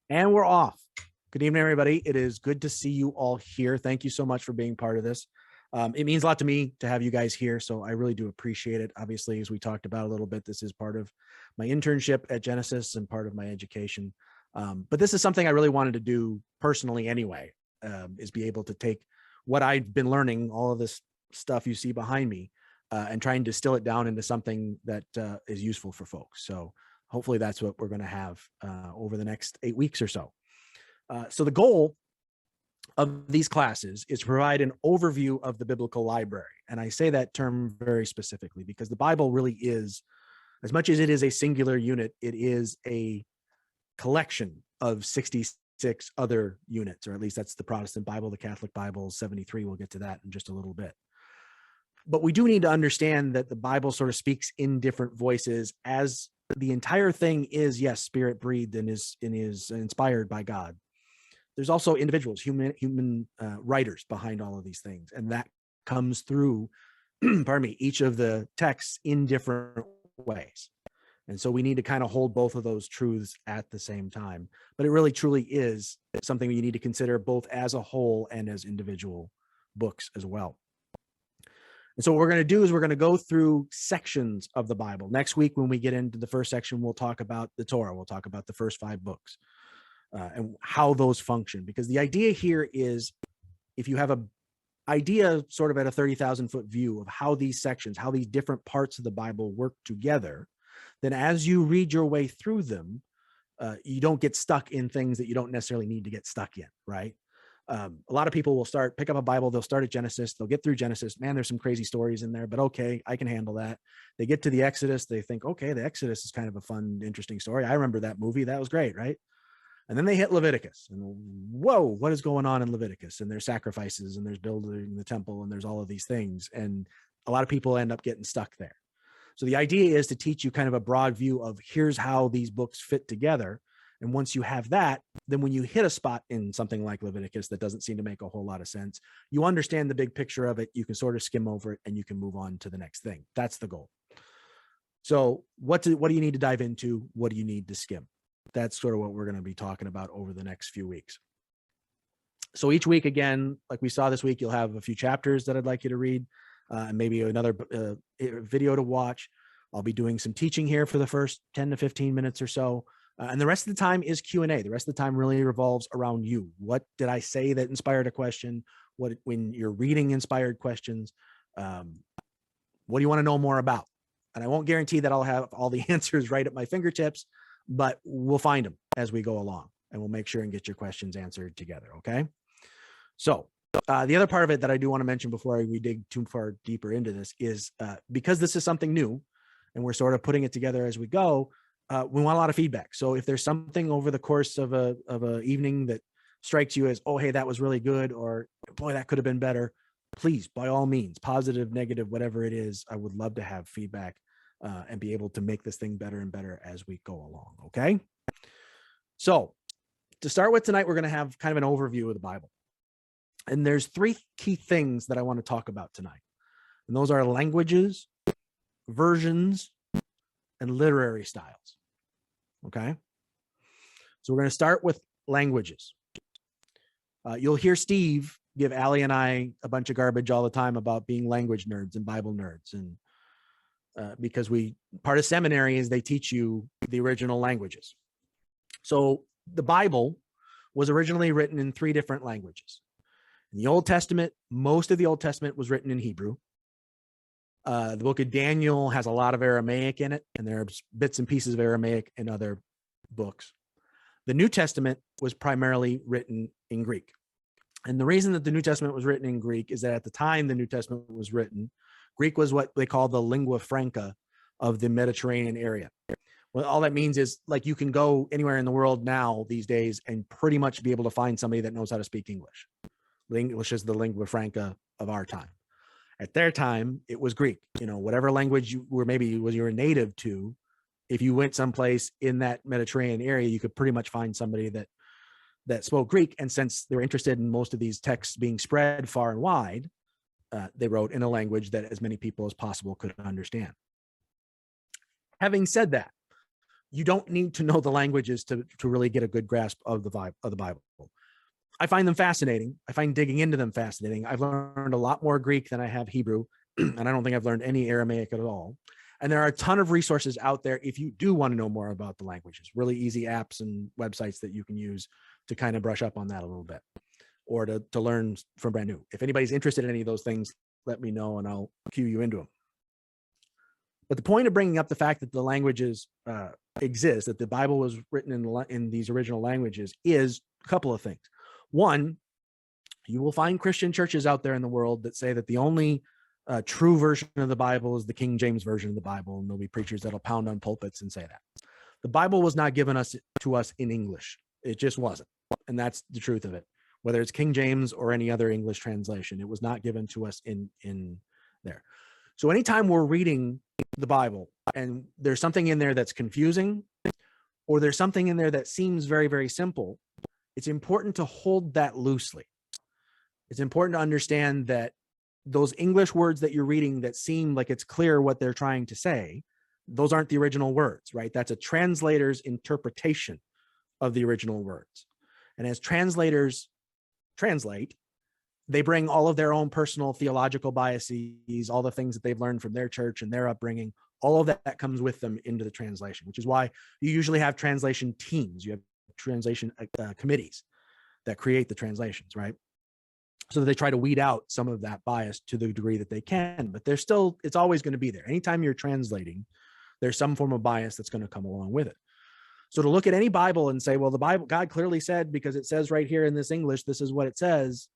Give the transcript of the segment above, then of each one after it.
And we're off. Good evening, everybody. It is good to see you all here. Thank you so much for being part of this. It means a lot to me to have you guys here, so I really do appreciate it. Obviously, as we talked about a little bit, this is part of my internship at Genesis and part of my education. But this is something I really wanted to do personally anyway, is be able to take what I've been learning, all of this stuff you see behind me, and try and distill it down into something that is useful for folks. So hopefully that's what we're going to have over the next 8 weeks or so. So the goal of these classes is to provide an overview of the biblical library. And I say that term very specifically because the Bible really is, as much as it is a singular unit, it is a collection of 66 other units, or at least that's the Protestant Bible. The Catholic Bible is 73. We'll get to that in just a little bit. But we do need to understand that the Bible sort of speaks in different voices, as the entire thing is, yes, spirit breathed and is inspired by God. There's also individuals, human writers behind all of these things. And that comes through, pardon me, each of the texts in different ways. And so we need to kind of hold both of those truths at the same time. But it really truly is something you need to consider both as a whole and as individual books as well. And so what we're going to do is we're going to go through sections of the Bible. Next week, when we get into the first section, we'll talk about the Torah. We'll talk about the first 5 books. And how those function, because the idea here is, if you have an idea sort of at a 30,000-foot view of how these sections, how these different parts of the Bible work together, then as you read your way through them, you don't get stuck in things that you don't necessarily need to get stuck in, right? A lot of people will pick up a Bible, they'll start at Genesis, they'll get through Genesis. Man, there's some crazy stories in there, but okay, I can handle that. They get to the Exodus, they think, okay, the Exodus is kind of a fun, interesting story. I remember that movie, that was great, right? And then they hit Leviticus, and whoa, what is going on in Leviticus? And there's sacrifices, and there's building the temple, and there's all of these things. And a lot of people end up getting stuck there. So the idea is to teach you kind of a broad view of here's how these books fit together. And once you have that, then when you hit a spot in something like Leviticus that doesn't seem to make a whole lot of sense, you understand the big picture of it. You can sort of skim over it and you can move on to the next thing. That's the goal. So what do you need to dive into? What do you need to skim? That's sort of what we're going to be talking about over the next few weeks. So each week, again, like we saw this week, you'll have a few chapters that I'd like you to read, and maybe another video to watch. I'll be doing some teaching here for the first 10 to 15 minutes or so. And the rest of the time is Q&A. The rest of the time really revolves around you. What did I say that inspired a question? When you're reading inspired questions, what do you want to know more about? And I won't guarantee that I'll have all the answers right at my fingertips, but we'll find them as we go along, and we'll make sure and get your questions answered together. Okay. So the other part of it that I do want to mention before we dig too far deeper into this is because this is something new and we're sort of putting it together as we go, we want a lot of feedback. So if there's something over the course of a evening that strikes you as, oh, hey, that was really good, or boy, that could have been better, please, by all means, positive, negative, whatever it is, I would love to have feedback and be able to make this thing better and better as we go along. Okay. So to start with tonight, we're going to have kind of an overview of the Bible. And there's 3 key things that I want to talk about tonight. And those are languages, versions, and literary styles. Okay. So we're going to start with languages. You'll hear Steve give Allie and I a bunch of garbage all the time about being language nerds and Bible nerds. And because part of seminary is they teach you the original languages. So the Bible was originally written in 3 different languages. In the Old Testament, most of the Old Testament was written in Hebrew. The book of Daniel has a lot of Aramaic in it, and there are bits and pieces of Aramaic in other books. The New Testament was primarily written in Greek. And the reason that the New Testament was written in Greek is that at the time the New Testament was written, Greek was what they call the lingua franca of the Mediterranean area. Well, all that means is, like, you can go anywhere in the world now these days and pretty much be able to find somebody that knows how to speak English. English is the lingua franca of our time. At their time, it was Greek. Whatever language you were native to, if you went someplace in that Mediterranean area, you could pretty much find somebody that spoke Greek. And since they were interested in most of these texts being spread far and wide, they wrote in a language that as many people as possible could understand. Having said that, you don't need to know the languages to really get a good grasp of the Bible. I find them fascinating. I find digging into them fascinating. I've learned a lot more Greek than I have Hebrew, and I don't think I've learned any Aramaic at all. And there are a ton of resources out there if you do want to know more about the languages, really easy apps and websites that you can use to kind of brush up on that a little bit, or to learn from brand new. If anybody's interested in any of those things, let me know and I'll cue you into them. But the point of bringing up the fact that the languages exist, that the Bible was written in these original languages, is a couple of things. One, you will find Christian churches out there in the world that say that the only true version of the Bible is the King James version of the Bible, and there'll be preachers that'll pound on pulpits and say that. The Bible was not given to us in English. It just wasn't, and that's the truth of it. Whether it's King James or any other English translation, it was not given to us in there. So anytime we're reading the Bible and there's something in there that's confusing, or there's something in there that seems very, very simple, it's important to hold that loosely. It's important to understand that those English words that you're reading that seem like it's clear what they're trying to say, those aren't the original words, right? That's a translator's interpretation of the original words. And as translators translate, they bring all of their own personal theological biases, all the things that they've learned from their church and their upbringing, all of that comes with them into the translation, which is why you usually have translation teams. You have translation committees that create the translations, right? So that they try to weed out some of that bias to the degree that they can, but there's still, it's always going to be there. Anytime you're translating, there's some form of bias that's going to come along with it. So to look at any Bible and say, well, the Bible, God clearly said, because it says right here in this English, this is what it says,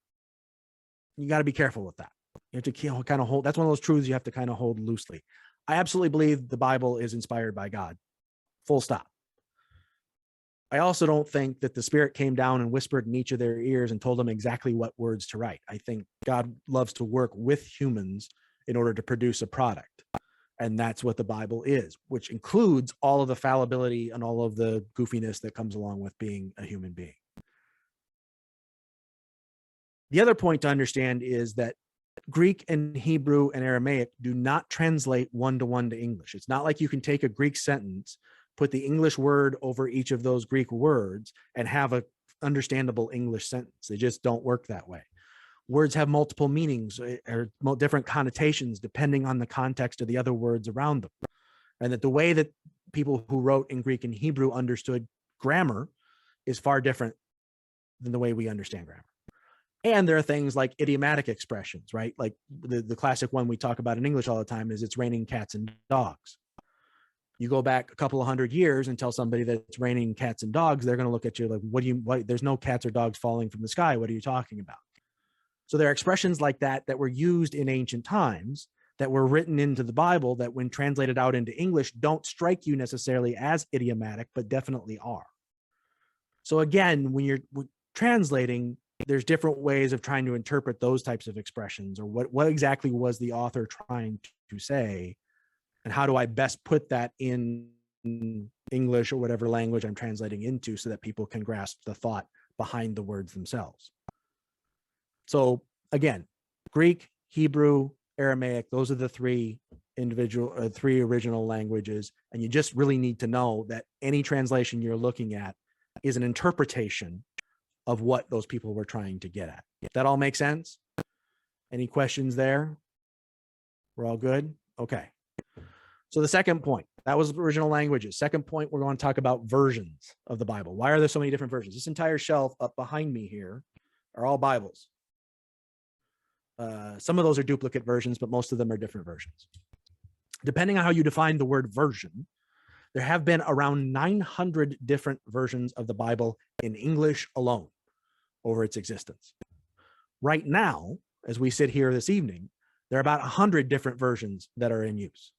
you got to be careful with that. You have to kind of hold, that's one of those truths you have to kind of hold loosely. I absolutely believe the Bible is inspired by God, full stop. I also don't think that the Spirit came down and whispered in each of their ears and told them exactly what words to write. I think God loves to work with humans in order to produce a product. And that's what the Bible is, which includes all of the fallibility and all of the goofiness that comes along with being a human being. The other point to understand is that Greek and Hebrew and Aramaic do not translate one-to-one to English. It's not like you can take a Greek sentence, put the English word over each of those Greek words, and have an understandable English sentence. They just don't work that way. Words have multiple meanings or different connotations depending on the context of the other words around them. And that the way that people who wrote in Greek and Hebrew understood grammar is far different than the way we understand grammar. And there are things like idiomatic expressions, right? Like the classic one we talk about in English all the time is it's raining cats and dogs. You go back a couple of 100 years and tell somebody that it's raining cats and dogs, they're going to look at you like, there's no cats or dogs falling from the sky. What are you talking about? So there are expressions like that were used in ancient times that were written into the Bible that when translated out into English don't strike you necessarily as idiomatic, but definitely are. So again, when you're translating, there's different ways of trying to interpret those types of expressions, or what exactly was the author trying to say, and how do I best put that in English or whatever language I'm translating into so that people can grasp the thought behind the words themselves. So again, Greek, Hebrew, Aramaic, those are the three original languages. And you just really need to know that any translation you're looking at is an interpretation of what those people were trying to get at. That all makes sense? Any questions there? We're all good? Okay. So the second point, that was original languages. Second point, we're going to talk about versions of the Bible. Why are there so many different versions? This entire shelf up behind me here are all Bibles. Some of those are duplicate versions, but most of them are different versions. Depending on how you define the word version, there have been around 900 different versions of the Bible in English alone over its existence. Right now, as we sit here this evening, there are about 100 different versions that are in use.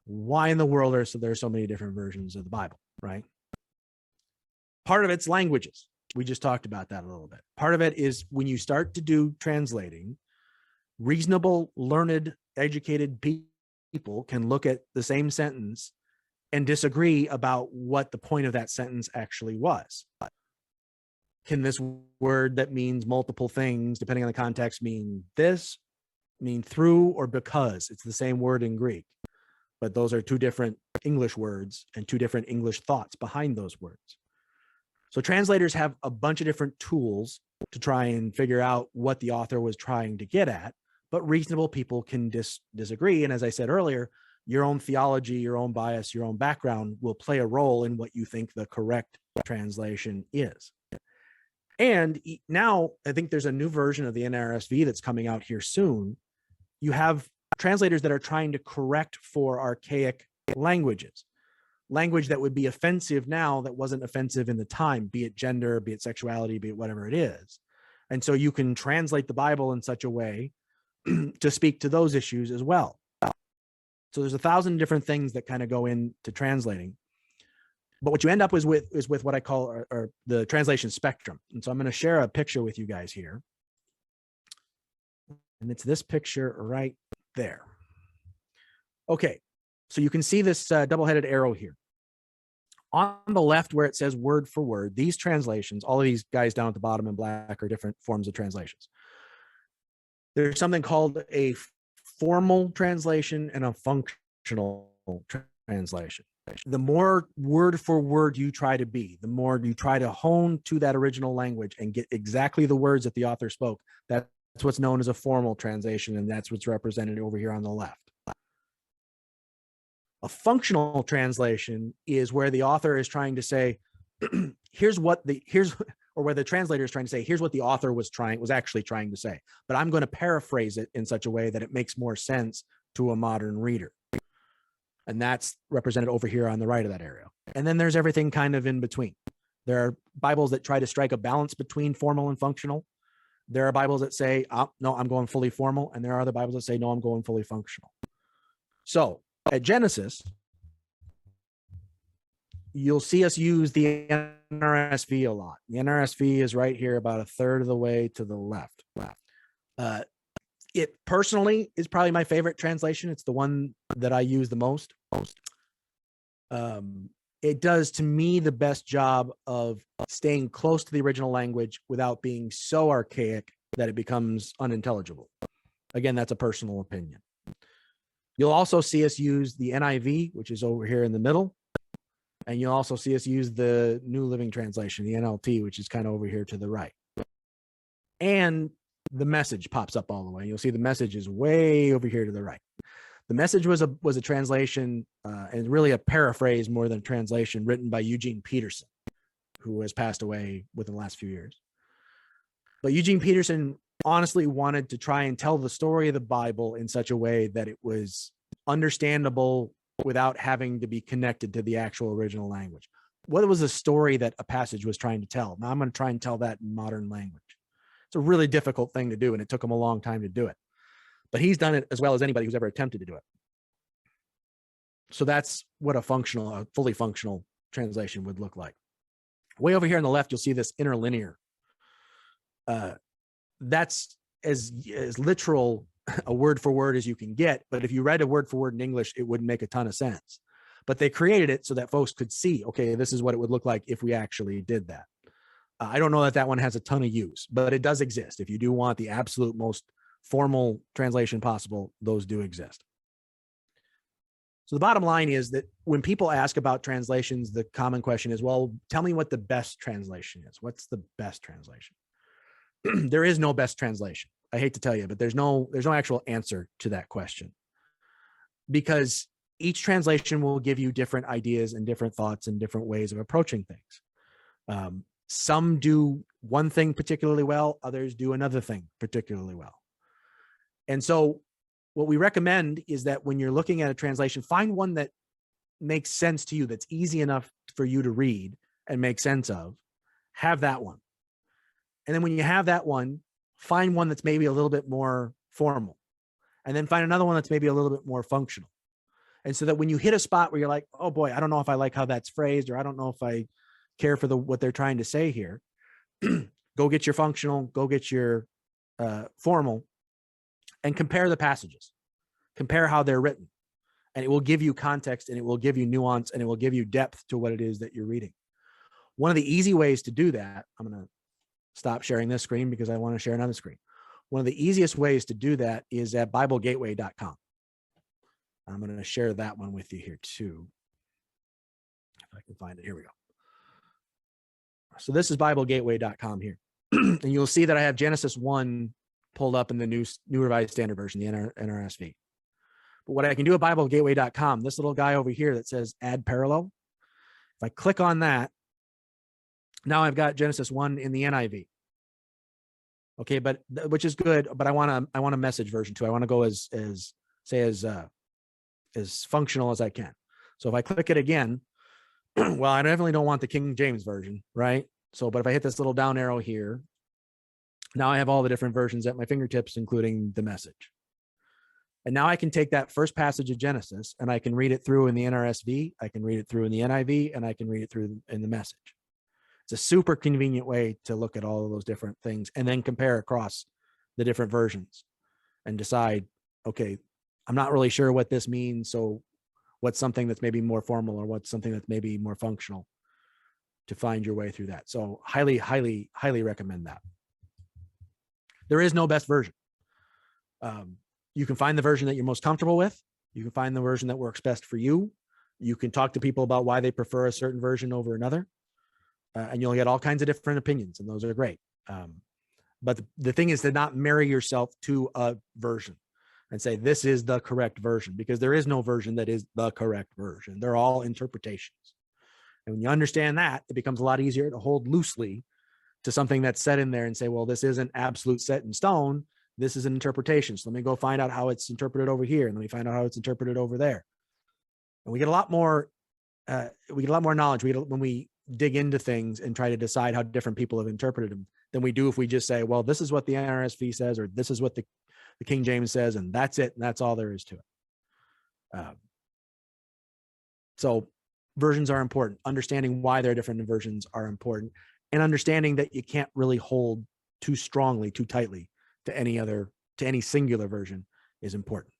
Why in the world are there so many different versions of the Bible, right? Part of it's languages. We just talked about that a little bit. Part of it is when you start to do translating, reasonable, learned, educated people can look at the same sentence and disagree about what the point of that sentence actually was. Can this word that means multiple things, depending on the context, mean this, mean through, or because? It's the same word in Greek. but those are two different English words and two different English thoughts behind those words. So translators have a bunch of different tools to try and figure out what the author was trying to get at, but reasonable people can disagree. And as I said earlier, your own theology, your own bias, your own background will play a role in what you think the correct translation is. And now I think there's a new version of the NRSV that's coming out here soon. You have translators that are trying to correct for archaic languages, language that would be offensive now that wasn't offensive in the time, be it gender, be it sexuality, be it whatever it is. And so you can translate the Bible in such a way to speak to those issues as well. So there's 1,000 different things that kind of go into translating. But what you end up is with what I call or the translation spectrum. And so I'm going to share a picture with you guys here. And it's this picture right there. Okay, so you can see this double-headed arrow here. On the left where it says word for word, these translations, all of these guys down at the bottom in black are different forms of translations. There's something called a formal translation and a functional translation. The more word for word you try to be, the more you try to hone to that original language and get exactly the words that the author spoke. That's what's known as a formal translation, and that's what's represented over here on the left. A functional translation is where the author is trying to say, or where the translator is trying to say, here's what the author was actually trying to say, but I'm going to paraphrase it in such a way that it makes more sense to a modern reader. And that's represented over here on the right of that arrow. And then there's everything kind of in between. There are Bibles that try to strike a balance between formal and functional. There are Bibles that say, oh, no, I'm going fully formal. And there are other Bibles that say, no, I'm going fully functional. So at Genesis, you'll see us use the NRSV a lot. The NRSV is right here about 1/3 of the way to the left. It personally is probably my favorite translation. It's the one that I use the most. It does, to me, the best job of staying close to the original language without being so archaic that it becomes unintelligible. Again, that's a personal opinion. You'll also see us use the NIV, which is over here in the middle. And you'll also see us use the New Living Translation, the NLT, which is kind of over here to the right. And the Message pops up all the way. You'll see the Message is way over here to the right. The Message was a translation and really a paraphrase more than a translation, written by Eugene Peterson, who has passed away within the last few years. But Eugene Peterson honestly wanted to try and tell the story of the Bible in such a way that it was understandable without having to be connected to the actual original language. What was the story that a passage was trying to tell? Now I'm going to try and tell that in modern language. It's a really difficult thing to do, and it took him a long time to do it. But he's done it as well as anybody who's ever attempted to do it. So that's what a fully functional translation would look like. Way over here on the left, you'll see this interlinear. That's as literal a word for word as you can get. But if you read a word for word in English, it wouldn't make a ton of sense. But they created it so that folks could see, okay, this is what it would look like if we actually did that. I don't know that one has a ton of use, but it does exist. If you do want the absolute most formal translation possible, those do exist. So the bottom line is that when people ask about translations, the common question is, well, tell me what the best translation is. What's the best translation? There is no best translation. I hate to tell you, but there's no actual answer to that question, because each translation will give you different ideas and different thoughts and different ways of approaching things. Some do one thing particularly well, others do another thing particularly well. And so what we recommend is that when you're looking at a translation, find one that makes sense to you, that's easy enough for you to read and make sense of. Have that one. And then when you have that one, find one that's maybe a little bit more formal, and then find another one that's maybe a little bit more functional. And so that when you hit a spot where you're like, oh boy, I don't know if I like how that's phrased, or I don't know if I care for what they're trying to say here, go get your functional, go get your formal, and compare the passages, compare how they're written, and it will give you context, and it will give you nuance, and it will give you depth to what it is that you're reading. One of the easy ways to do that, I'm going to stop sharing this screen because I want to share another screen. One of the easiest ways to do that is at BibleGateway.com. I'm going to share that one with you here too. If I can find it. Here we go. So this is BibleGateway.com here. And you'll see that I have Genesis 1 pulled up in the New Revised Standard Version, the NRSV. But what I can do at BibleGateway.com, this little guy over here that says add parallel, if I click on that, now I've got Genesis 1 in the NIV. Okay, but which is good, but I want a message version too. I want to go as functional as I can. So if I click it again, well, I definitely don't want the King James version, right? So, but if I hit this little down arrow here, now I have all the different versions at my fingertips, including the Message. And now I can take that first passage of Genesis and I can read it through in the NRSV, I can read it through in the NIV, and I can read it through in the Message. It's a super convenient way to look at all of those different things and then compare across the different versions and decide, okay, I'm not really sure what this means. So what's something that's maybe more formal or what's something that's maybe more functional, to find your way through that. So highly, highly, highly recommend that. There is no best version. You can find the version that you're most comfortable with. You can find the version that works best for you. You can talk to people about why they prefer a certain version over another. And you'll get all kinds of different opinions, and those are great. But the thing is to not marry yourself to a version and say, this is the correct version, because there is no version that is the correct version. They're all interpretations. And when you understand that, it becomes a lot easier to hold loosely to something that's set in there and say, well, this isn't absolute set in stone. This is an interpretation. So let me go find out how it's interpreted over here. And let me find out how it's interpreted over there. And we get a lot more, knowledge when we dig into things and try to decide how different people have interpreted them than we do if we just say, well, this is what the NRSV says, or this is what the King James says, and that's it. And that's all there is to it. So versions are important. Understanding why there are different versions are important, and understanding that you can't really hold too strongly, too tightly to any singular version is important.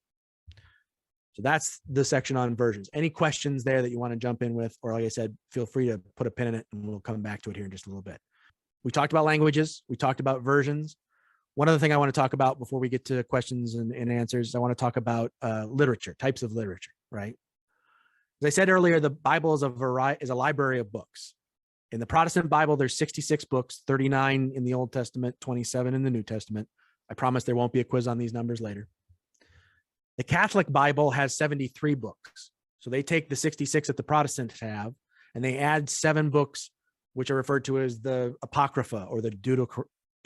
So that's the section on versions. Any questions there that you want to jump in with, or like I said, feel free to put a pin in it and we'll come back to it here in just a little bit. We talked about languages. We talked about versions. One other thing I want to talk about before we get to questions and answers, I want to talk about literature, types of literature, right? As I said earlier, the Bible is a library of books. In the Protestant Bible, there's 66 books, 39 in the Old Testament, 27 in the New Testament. I promise there won't be a quiz on these numbers later. The Catholic Bible has 73 books. So they take the 66 that the Protestants have, and they add 7 books, which are referred to as the Apocrypha or the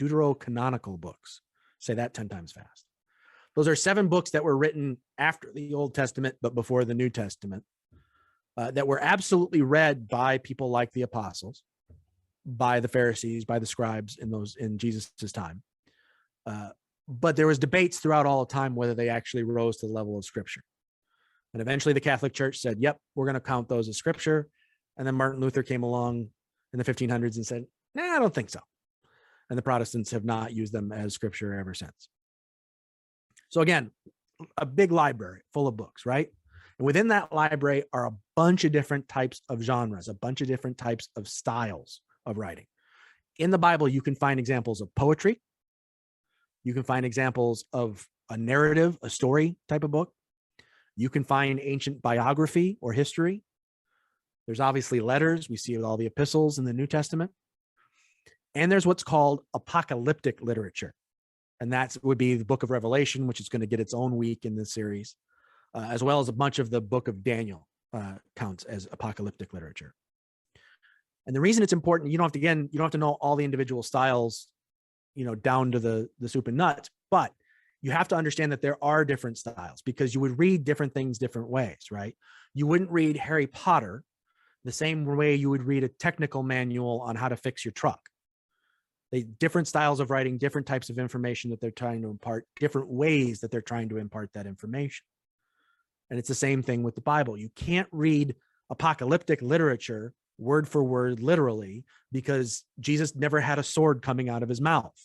Deuterocanonical books. Say that 10 times fast. Those are 7 books that were written after the Old Testament, but before the New Testament, that were absolutely read by people like the apostles, by the Pharisees, by the scribes in Jesus's time. But there was debates throughout all the time whether they actually rose to the level of scripture. And eventually the Catholic Church said, yep, we're going to count those as scripture. And then Martin Luther came along in the 1500s and said, nah, I don't think so. And the Protestants have not used them as scripture ever since. So again, a big library full of books, right? And within that library are a bunch of different types of genres, a bunch of different types of styles of writing. In the Bible, you can find examples of poetry. You can find examples of a narrative, a story type of book. You can find ancient biography or history. There's obviously letters. We see all the epistles in the New Testament. And there's what's called apocalyptic literature. And that would be the book of Revelation, which is going to get its own week in this series, as well as a bunch of the book of Daniel counts as apocalyptic literature. And the reason it's important, you don't have to know all the individual styles, down to the soup and nuts, but you have to understand that there are different styles, because you would read different things different ways, right? You wouldn't read Harry Potter the same way you would read a technical manual on how to fix your truck. Different styles of writing, different types of information that they're trying to impart, different ways that they're trying to impart that information. And it's the same thing with the Bible. You can't read apocalyptic literature word for word, literally, because Jesus never had a sword coming out of his mouth.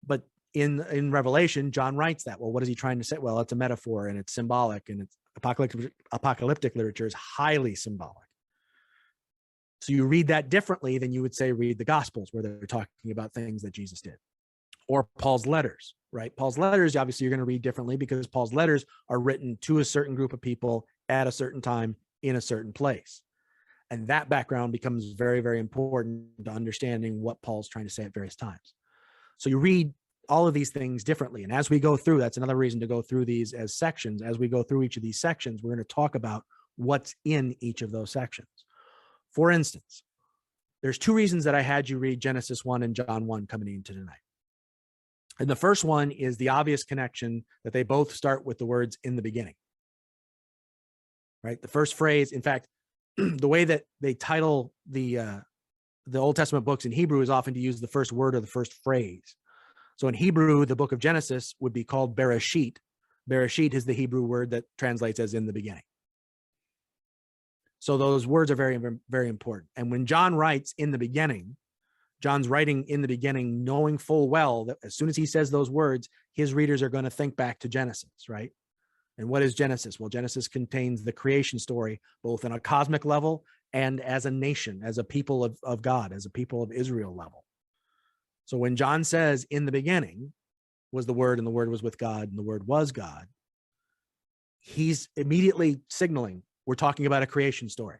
But in Revelation, John writes that. Well, what is he trying to say? Well, it's a metaphor and it's symbolic, and it's apocalyptic literature is highly symbolic. So you read that differently than you would say read the Gospels, where they're talking about things that Jesus did, or Paul's letters, right? Paul's letters, obviously, you're going to read differently because Paul's letters are written to a certain group of people at a certain time in a certain place. And that background becomes very, very important to understanding what Paul's trying to say at various times. So you read all of these things differently. And as we go through, that's another reason to go through these as sections. As we go through each of these sections, we're going to talk about what's in each of those sections. For instance, there's two reasons that I had you read Genesis 1 and John 1 coming into tonight. And the first one is the obvious connection that they both start with the words in the beginning, right? The first phrase, in fact, the way that they title the Old Testament books in Hebrew is often to use the first word or the first phrase. So in Hebrew, the book of Genesis would be called Bereshit. Bereshit is the Hebrew word that translates as in the beginning. So those words are very, very important. And when John writes in the beginning, John's writing in the beginning, knowing full well that as soon as he says those words, his readers are going to think back to Genesis, right? And what is Genesis? Well, Genesis contains the creation story, both on a cosmic level and as a nation, as a people of God, as a people of Israel level. So when John says in the beginning was the Word and the Word was with God and the Word was God, he's immediately signaling we're talking about a creation story.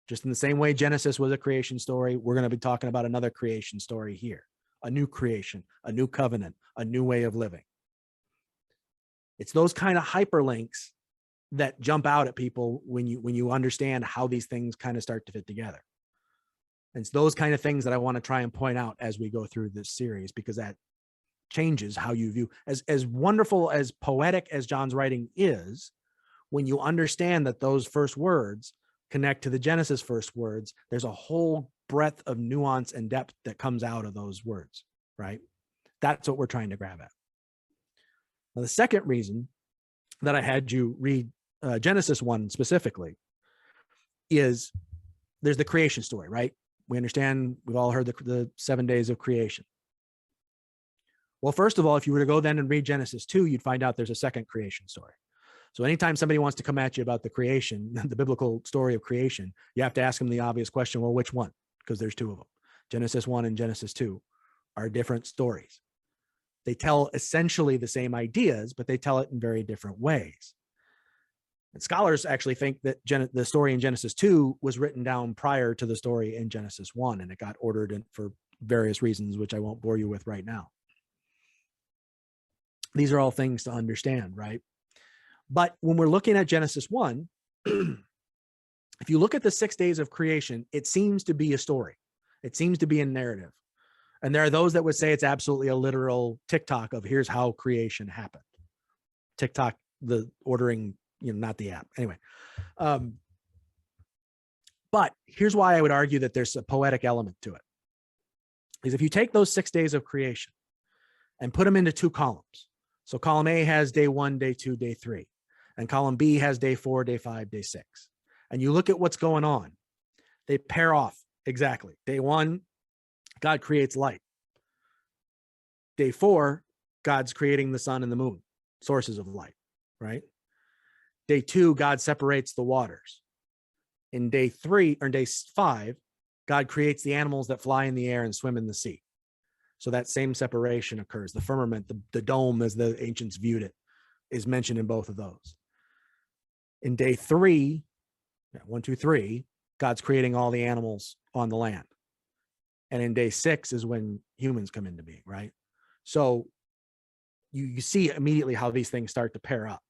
Just in the same way Genesis was a creation story, we're going to be talking about another creation story here, a new creation, a new covenant, a new way of living. It's those kind of hyperlinks that jump out at people when you understand how these things kind of start to fit together. And it's those kind of things that I want to try and point out as we go through this series, because that changes how you view, as wonderful, as poetic as John's writing is, when you understand that those first words connect to the Genesis first words, there's a whole breadth of nuance and depth that comes out of those words, right? That's what we're trying to grab at. Now, the second reason that I had you read Genesis 1 specifically is there's the creation story, right? We understand, we've all heard the 7 days of creation. Well, first of all, if you were to go then and read Genesis 2, you'd find out there's a second creation story. So anytime somebody wants to come at you about the creation, the biblical story of creation, you have to ask them the obvious question, well, which one? Because there's two of them. Genesis 1 and Genesis 2 are different stories. They tell essentially the same ideas, but they tell it in very different ways. And scholars actually think that the story in Genesis 2 was written down prior to the story in Genesis 1, and it got ordered in for various reasons, which I won't bore you with right now. These are all things to understand, right? But when we're looking at Genesis 1, if you look at the 6 days of creation, it seems to be a story. It seems to be a narrative. And there are those that would say it's absolutely a literal TikTok of here's how creation happened. TikTok, the ordering, not the app. Anyway. But here's why I would argue that there's a poetic element to it. Is if you take those 6 days of creation and put them into two columns. So column A has day 1, day 2, day 3. And column B has day 4, day 5, day 6. And you look at what's going on. They pair off exactly. Day 1, God creates light. Day 4, God's creating the sun and the moon, sources of light, right? Day 2, God separates the waters. In day 3 or day 5, God creates the animals that fly in the air and swim in the sea. So that same separation occurs. The firmament, the dome, as the ancients viewed it, is mentioned in both of those. In day 3, 1, 2, 3, God's creating all the animals on the land. And in day 6 is when humans come into being, right? So you see immediately how these things start to pair up.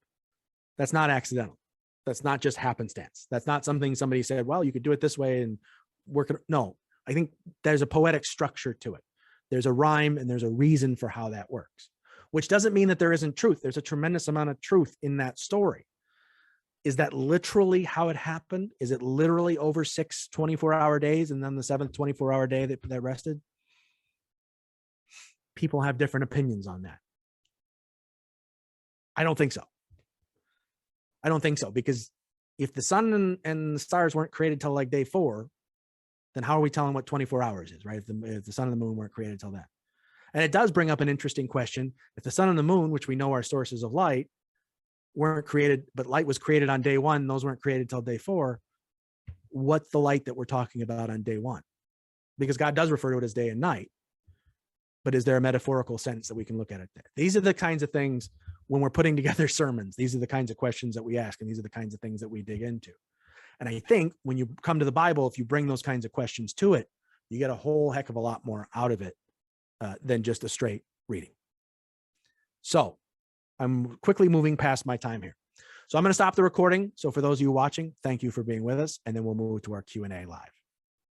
That's not accidental. That's not just happenstance. That's not something somebody said, well, you could do it this way and work it. No, I think there's a poetic structure to it. There's a rhyme and there's a reason for how that works, which doesn't mean that there isn't truth. There's a tremendous amount of truth in that story. Is that literally how it happened? Is it literally over 6 24-hour days and then the 7th 24-hour day that rested? People have different opinions on that. I don't think so. I don't think so, because if the sun and the stars weren't created till like day 4, then how are we telling what 24 hours is, right? If the sun and the moon weren't created till then. And it does bring up an interesting question. If the sun and the moon, which we know are sources of light, weren't created, but light was created on day 1, those weren't created till day 4, what's the light that we're talking about on day 1? Because God does refer to it as day and night, but is there a metaphorical sense that we can look at it there? These are the kinds of things when we're putting together sermons. These are the kinds of questions that we ask, and these are the kinds of things that we dig into. And I think when you come to the Bible, if you bring those kinds of questions to it, you get a whole heck of a lot more out of it than just a straight reading. So I'm quickly moving past my time here. So I'm going to stop the recording. So for those of you watching, thank you for being with us. And then we'll move to our Q&A live.